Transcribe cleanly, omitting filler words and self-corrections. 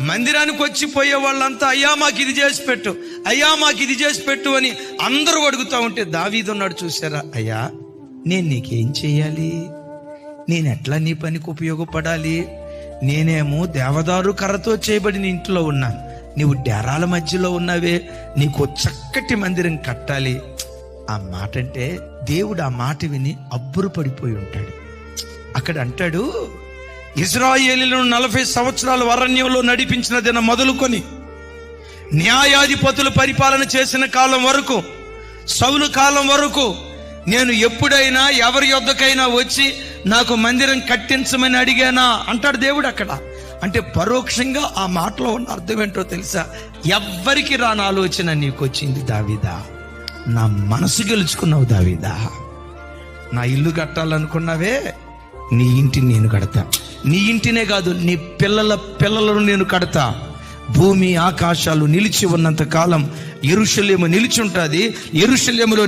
మందిరానికి వచ్చి పోయే వాళ్ళంతా అయ్యా మాకు ఇది చేసి పెట్టు, అయ్యా మాకు ఇది చేసి పెట్టు అని అందరూ అడుగుతా ఉంటే దావీదు ఉన్నాడు, చూసారా, అయ్యా నేను నీకేం చెయ్యాలి, నేను ఎట్లా నీ పనికి ఉపయోగపడాలి, నేనేమో దేవదారు కర్రతో చేయబడిన ఇంట్లో ఉన్నాను, నీవు డేరాల మధ్యలో ఉన్నావే, నీకు చక్కటి మందిరం కట్టాలి. ఆ మాట అంటే దేవుడు ఆ మాట విని అబ్బురు పడిపోయి ఉంటాడు. అక్కడ అంటాడు, ఇశ్రాయేలీయులను 40 సంవత్సరాలు అరణ్యంలో నడిపించిన దినం మొదలుకొని న్యాయాధిపతులు పరిపాలన చేసిన కాలం వరకు, సౌలు కాలం వరకు నేను ఎప్పుడైనా ఎవరి యొద్దకైనా వచ్చి నాకు మందిరం కట్టించమని అడిగానా అంటాడు దేవుడు అక్కడ. అంటే పరోక్షంగా ఆ మాటలో ఉన్న అర్థం ఏంటో తెలుసా? ఎవ్వరికి రాని ఆలోచన నీకు వచ్చింది దావీదా, నా మనసు గెలుచుకున్నావు దావీదా. నా ఇల్లు కట్టాలనుకున్నావే, నీ ఇంటిని నేను కడతా. నీ ఇంటినే కాదు, నీ పిల్లల పిల్లలను నేను కడతా. భూమి ఆకాశాలు నిలిచి ఉన్నంత కాలం యెరూషలేము నిలిచి ఉంటుంది. యెరూషలేములో